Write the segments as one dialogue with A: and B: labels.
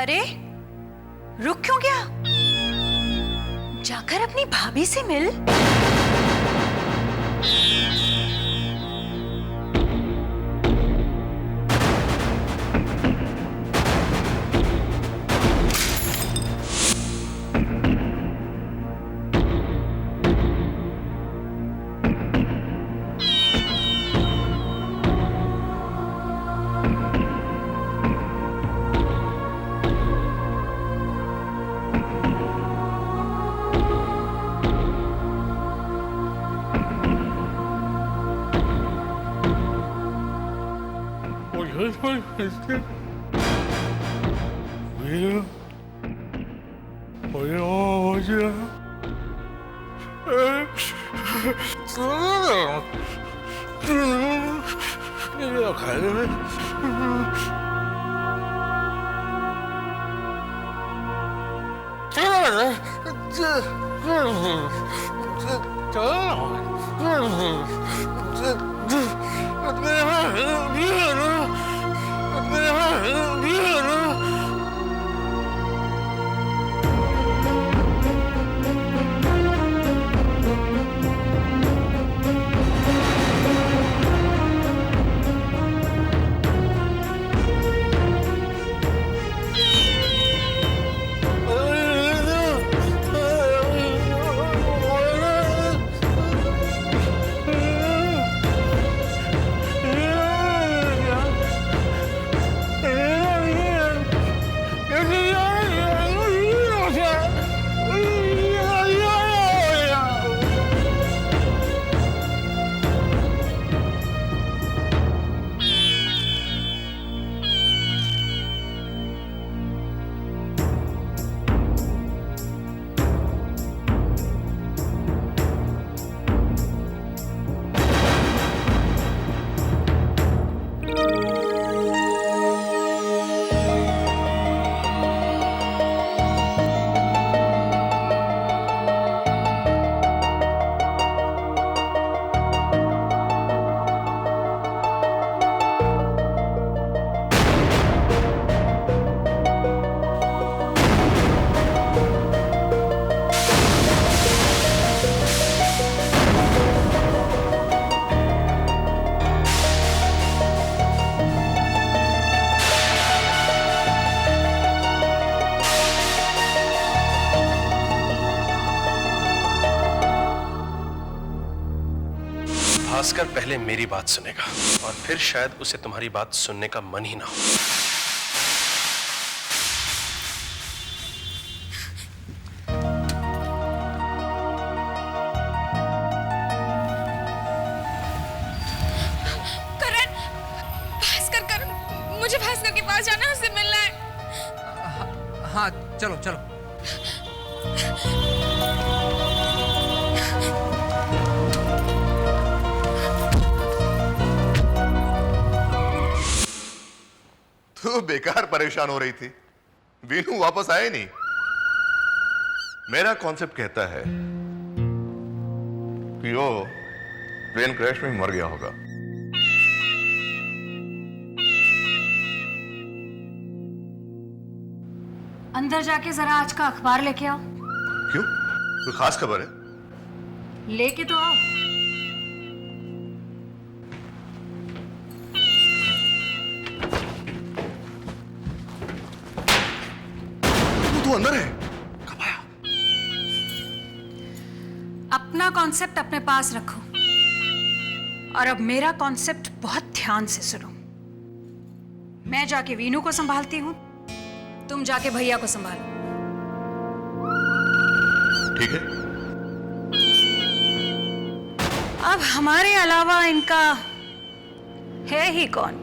A: अरे रुक क्यों गया? जाकर अपनी भाभी से मिल।
B: भास्कर पहले मेरी बात सुनेगा और फिर शायद उसे तुम्हारी बात सुनने का मन ही ना हो।
C: करण, मुझे भास्कर के पास जाना है, उससे मिलना है।
D: हाँ चलो चलो।
E: तू बेकार परेशान हो रही थी, वीनू वापस आए नहीं। मेरा कॉन्सेप्ट कहता है कि वो प्लेन क्रैश में मर गया होगा।
A: अंदर जाके जरा आज का अखबार लेके आओ।
E: क्यों, कोई खास खबर है?
A: लेके तो आओ।
E: तू अंदर है? कब आया?
A: अपना कॉन्सेप्ट अपने पास रखो और अब मेरा कॉन्सेप्ट बहुत ध्यान से सुनो। मैं जाके वीनू को संभालती हूं, तुम जाके भैया को संभालो।
E: ठीक है।
A: अब हमारे अलावा इनका है ही कौन?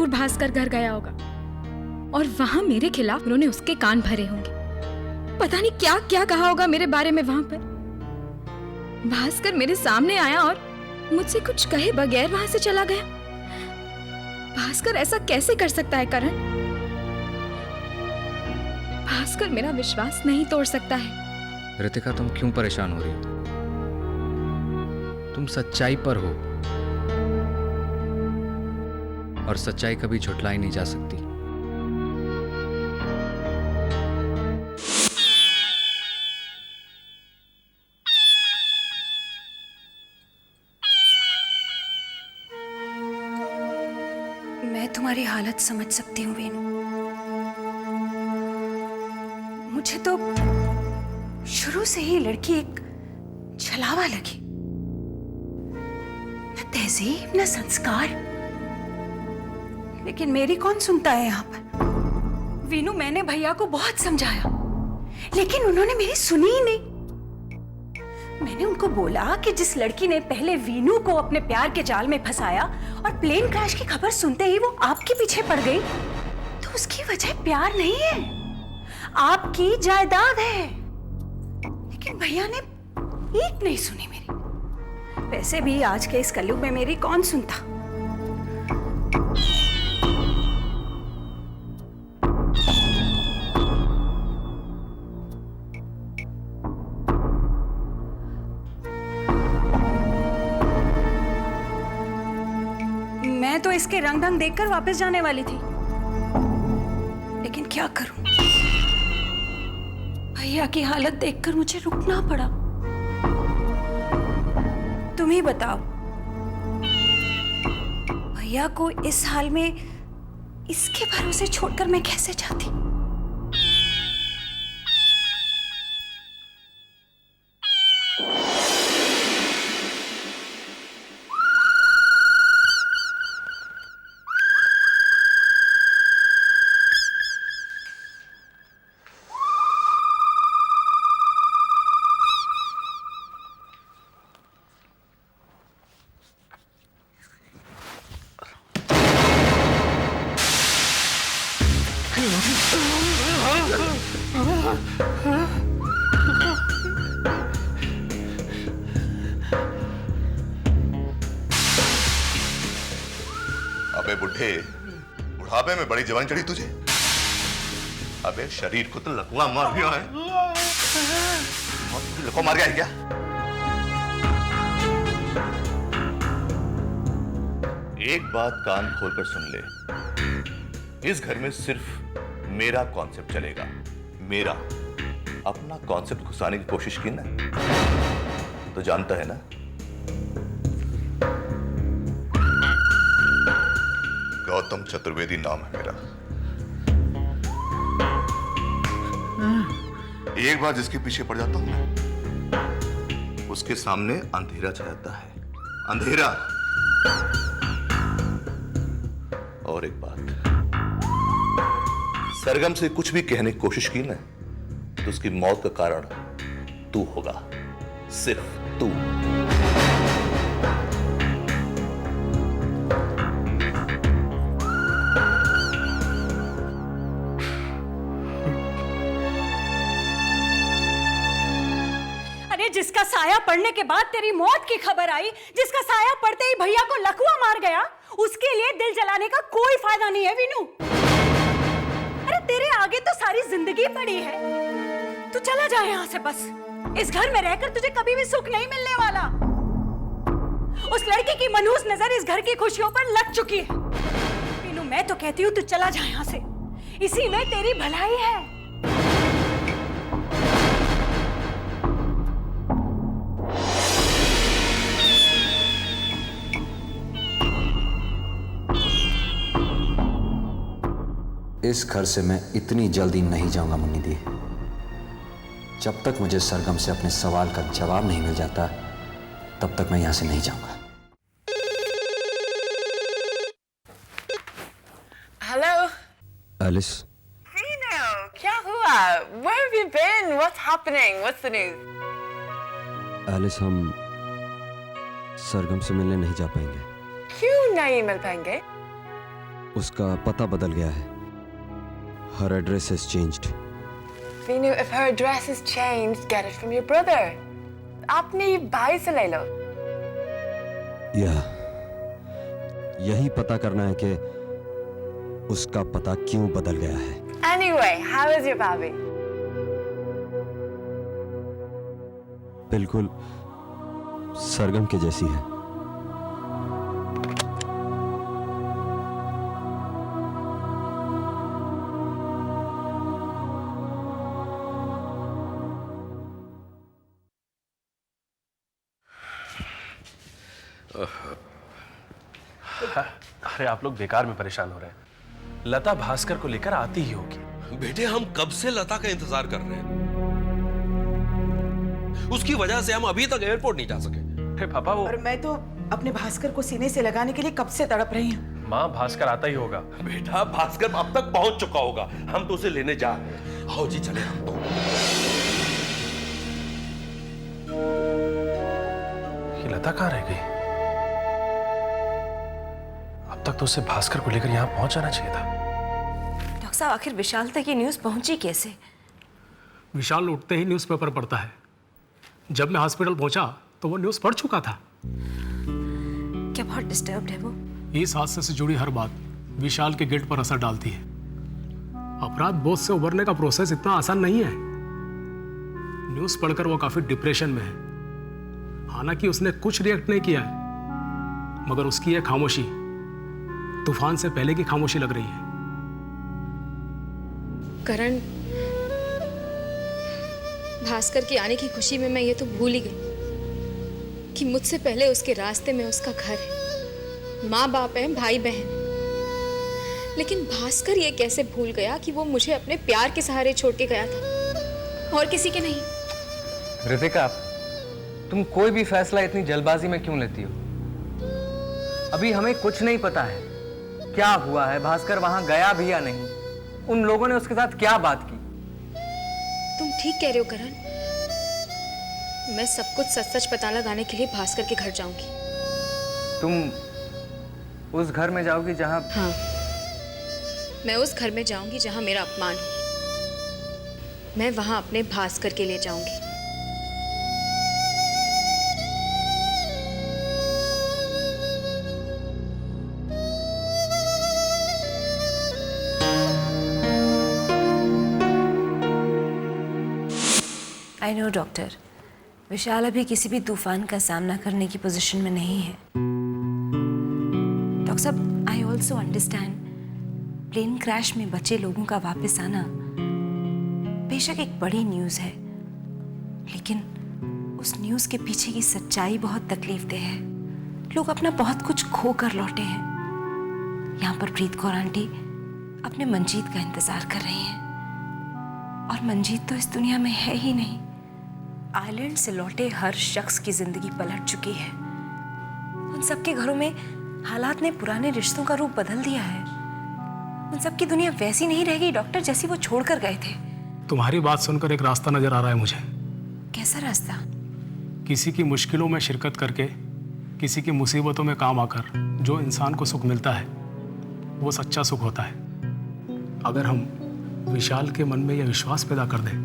D: भास्कर घर गया होगा और वहां मेरे खिलाफ उन्होंने उसके कान भरे होंगे। पता नहीं क्या क्या कहा होगा मेरे बारे में वहां पर। भास्कर मेरे सामने आया और मुझसे कुछ कहे बगैर वहां से चला गया। भास्कर ऐसा कैसे कर सकता है करण? भास्कर मेरा विश्वास नहीं तोड़ सकता है।
F: रितिका, तुम क्यों परेशान हो रही हो? तुम सच्चाई पर हो और सच्चाई कभी झुठलाई नहीं जा सकती।
A: मैं तुम्हारी हालत समझ सकती हूँ वीनू। मुझे तो शुरू से ही लड़की एक छलावा लगी, न तहजीब न संस्कार। लेकिन मेरी कौन सुनता है यहाँ पर। वीनू, मैंने भैया को बहुत समझाया, लेकिन उन्होंने मेरी सुनी ही नहीं। मैंने उनको बोला कि जिस लड़की ने पहले वीनू को अपने प्यार के जाल में फंसाया और प्लेन क्रैश की खबर सुनते ही वो आपके पीछे पड़ गई, तो उसकी वजह प्यार नहीं है, आपकी जायदाद है। लेकिन भैया ने एक नहीं सुनी मेरी। वैसे भी आज के इस कलयुग में मेरी कौन सुनता। मैं तो इसके रंग ढंग देखकर वापस जाने वाली थी, लेकिन क्या करूं, भैया की हालत देखकर मुझे रुकना पड़ा। तुम ही बताओ, भैया को इस हाल में इसके भरोसे छोड़कर मैं कैसे जाती।
E: अबे बुढ़े, बुढ़ापे में बड़ी जवानी चढ़ी तुझे। अबे शरीर को तो लकवा मार गया है। लकवा मार गया है क्या? एक बात कान खोलकर सुन ले, इस घर में सिर्फ मेरा कॉन्सेप्ट चलेगा। मेरा अपना कॉन्सेप्ट घुसाने की कोशिश की ना, तो जानता है ना, गौतम चतुर्वेदी नाम है मेरा। एक बार जिसके पीछे पड़ जाता हूं मैं, उसके सामने अंधेरा छा जाता है, अंधेरा। और एक बात, सरगम से कुछ भी कहने की कोशिश की ना, तो उसकी मौत का कारण तू होगा, सिर्फ तू।
A: जिसका साया पड़ने के बाद तेरी मौत की खबर आई, जिसका साया पड़ते ही भैया को लकवा मार गया, उसके लिए दिल जलाने का कोई फायदा नहीं है वीनू। अरे तेरे आगे तो सारी जिंदगी पड़ी है। तू चला जा यहाँ से बस। इस घर में रहकर तुझे कभी भी सुख नहीं मिलने वाला। उस लड़की की मनहूस नजर इस घर की खुशियों पर लग चुकी है। वीनू, मैं तो कहती हूँ तू चला जा यहाँ से, इसी में तेरी भलाई है।
G: इस घर से मैं इतनी जल्दी नहीं जाऊंगा मुन्नी दी। जब तक मुझे सरगम से अपने सवाल का जवाब नहीं मिल जाता, तब तक मैं यहां से नहीं जाऊंगा।
C: हेलो
G: एलिस,
C: Vino, क्या हुआ? Where have you been? What's happening? What's the news?
G: Alice, हम सरगम से मिलने नहीं जा पाएंगे।
C: क्यों नहीं मिल पाएंगे?
G: उसका पता बदल गया है. Her address has changed.
C: Vinu, if her address has changed, get it from your brother. अपने भाई से ले लो.
G: यही पता करना है कि उसका पता क्यों बदल गया है.
C: Anyway, how is your भाभी?
G: बिल्कुल सरगम के जैसी है.
B: अरे आप लोग बेकार में परेशान हो रहे हैं. लता भास्कर को लेकर आती ही होगी.
H: बेटे हम कब से लता का इंतजार कर रहे हैं. उसकी वजह से हम अभी तक एयरपोर्ट नहीं जा सके.
B: अरे पापा वो
I: और मैं तो अपने भास्कर को सीने से लगाने के लिए कब से तड़प रही हूँ.
B: माँ भास्कर आता ही होगा.
H: बेटा भास्कर अब तक पहुंच चुका होगा. हम तो उसे लेने जा रहे हैं. आओ जी चले हम तो.
B: ये लता कहाँ रह गई? अब तक तो उसे भास्कर को लेकर यहाँ पहुंच जाना चाहिए था.
J: डॉक्टर साहब आखिर विशाल तक ये न्यूज़ पहुंची कैसे?
K: विशाल उठते ही न्यूज़पेपर पढ़ता है. जब मैं हॉस्पिटल पहुंचा तो वो न्यूज़ पढ़ चुका था.
J: क्या बहुत डिस्टर्ब्ड है वो?
K: इस हादसे से जुड़ी हर बात विशाल के गिल्ट पर असर डालती है. अपराध बोझ से उबरने का प्रोसेस इतना आसान नहीं है. न्यूज़ पढ़कर वो काफी डिप्रेशन में है. हालांकि उसने कुछ रिएक्ट नहीं किया है, मगर उसकी यह खामोशी तूफान से पहले की खामोशी लग रही है.
D: करण, भास्कर की आने की खुशी में मैं ये तो भूल ही गई कि मुझसे पहले उसके रास्ते में उसका घर है, माँ बाप है, भाई बहन. लेकिन भास्कर ये कैसे भूल गया कि वो मुझे अपने प्यार के सहारे छोड़ के गया था और किसी के नहीं.
F: रितिका, तुम कोई भी फैसला इतनी जल्दबाजी में क्यों लेती हो? अभी हमें कुछ नहीं पता है क्या हुआ है, भास्कर वहां गया भी या नहीं, उन लोगों ने उसके साथ क्या बात की.
D: तुम ठीक कह रहे हो करण. मैं सब कुछ सच सच पता लगाने के लिए भास्कर के घर जाऊंगी.
F: तुम उस घर में जाओगी जहां...
D: हाँ, मैं उस घर में जाऊंगी जहां मेरा अपमान हो. मैं वहां अपने भास्कर के लिए जाऊंगी.
J: आई नो डॉक्टर, विशाल अभी किसी भी तूफान का सामना करने की पोजीशन में नहीं है. डॉक्टर साहब, I also understand plane crash में बचे लोगों का वापस आना बेशक एक बड़ी न्यूज़ है, लेकिन उस न्यूज़ के पीछे की सच्चाई बहुत तकलीफदेह है. लोग अपना बहुत कुछ खो कर लौटे हैं. यहाँ पर प्रीत कौर आंटी अपने मंजीत का इंतजार कर रही हैं, और मंजीत तो इस दुनिया में है ही नहीं. आइलैंड से लौटे हर शख्स की जिंदगी पलट चुकी है. उन सबके घरों में हालात ने पुराने रिश्तों का रूप बदल दिया है. उन सबकी दुनिया वैसी नहीं रह गई डॉक्टर जैसी वो छोड़कर गए थे.
K: तुम्हारी बात सुनकर एक रास्ता नजर आ रहा है मुझे.
J: कैसा रास्ता?
K: किसी की मुश्किलों में शिरकत करके, किसी की मुसीबतों में काम आकर जो इंसान को सुख मिलता है वो सच्चा सुख होता है. अगर हम विशाल के मन में यह विश्वास पैदा कर दें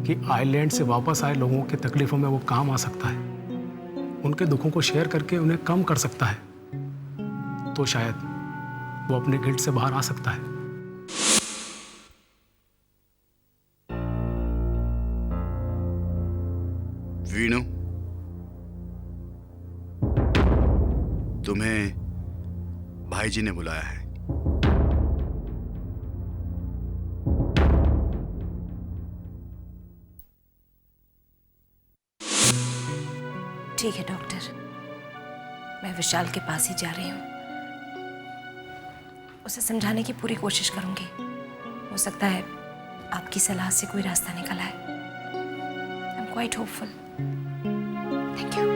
K: कि आइलैंड से वापस आए लोगों के तकलीफों में वो काम आ सकता है, उनके दुखों को शेयर करके उन्हें कम कर सकता है, तो शायद वो अपने गिल्ट से बाहर आ सकता है.
L: वीणु, तुम्हें भाईजी ने बुलाया है.
J: ठीक है डॉक्टर, मैं विशाल के पास ही जा रही हूँ. उसे समझाने की पूरी कोशिश करूंगी. हो सकता है आपकी सलाह से कोई रास्ता निकल आए. I am quite hopeful. Thank you.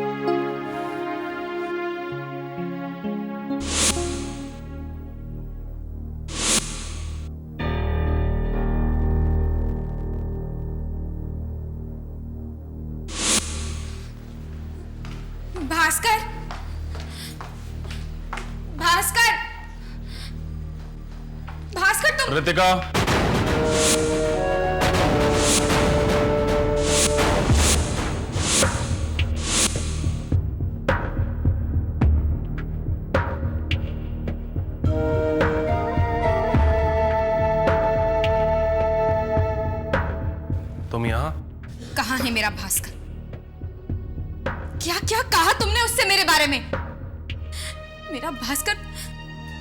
D: Bhaskar, Bhaskar,
K: Ritika,
B: तुम यहाँ?
D: कहाँ है मेरा भास्कर? क्या क्या कहा तुमने उससे मेरे बारे में? मेरा भास्कर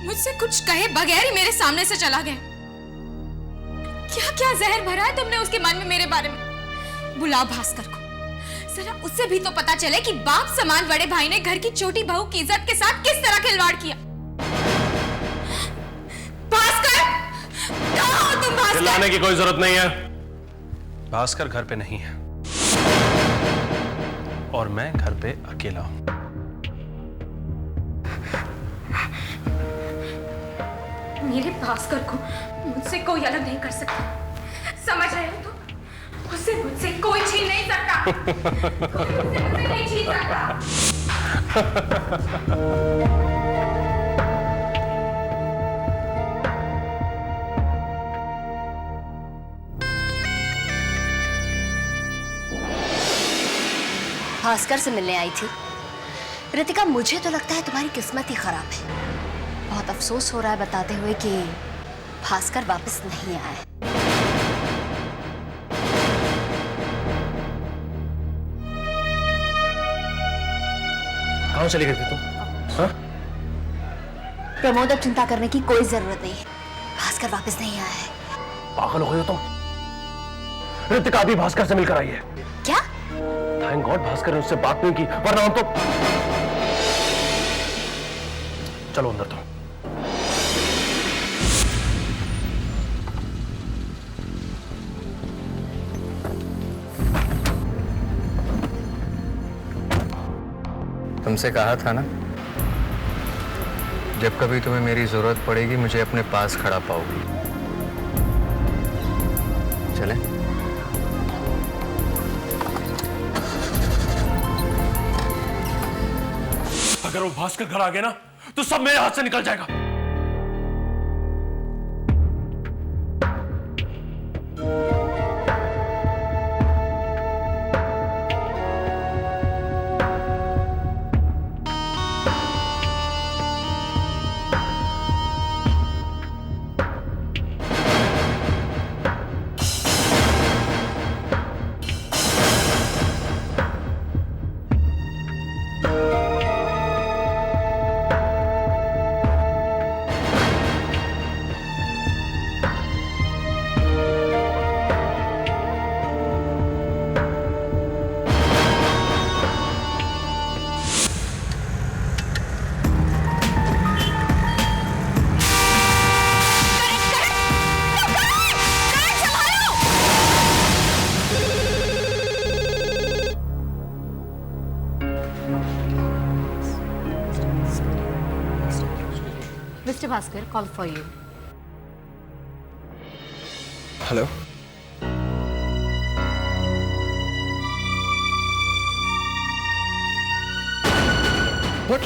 D: मुझसे कुछ कहे बगैर ही मेरे सामने से चला गया। क्या क्या जहर भरा है तुमने उसके मन में मेरे बारे में? बुलाओ भास्कर को, जरा उससे भी तो पता चले कि बाप समान बड़े भाई ने घर की छोटी बहू की इज्जत के साथ किस तरह खिलवाड़ किया। भास्कर, कहाँ हो तुम भास्कर?
B: चिल्लाने की कोई जरूरत नहीं है। भास्कर घर पे नहीं है और मैं घर पे अकेला हूं।
D: मेरे भास्कर को मुझसे कोई अलग नहीं कर सकता, समझ रहे हो तुम? उसे मुझसे कोई छीन नहीं सकता। कोई मुझसे नहीं छीन सकता।
J: भास्कर से मिलने आई थी। रितिका, मुझे तो लगता है तुम्हारी किस्मत ही खराब है। बहुत अफसोस हो रहा है बताते हुए कि भास्कर वापस नहीं आया है।
B: कहाँ चली गई थी तुम? हाँ?
J: प्रमोद, अब चिंता करने की कोई जरूरत नहीं है। भास्कर वापस नहीं आया है।
B: पागल हो गई हो तुम? रितिका अभी भास्कर से मिलकर आई है।
J: क्या?
B: थैंक गॉड भास्कर ने उससे बात नहीं की, वरना हम तो... चलो अंदर तो।
F: तुमसे कहा था ना, जब कभी तुम्हें मेरी जरूरत पड़ेगी मुझे अपने पास खड़ा पाओगी। चले?
H: अगर वो भास्कर घर आ गया ना तो सब मेरे हाथ से निकल जाएगा।
J: Mr. Bhaskar, call for you.
G: Hello,
B: What?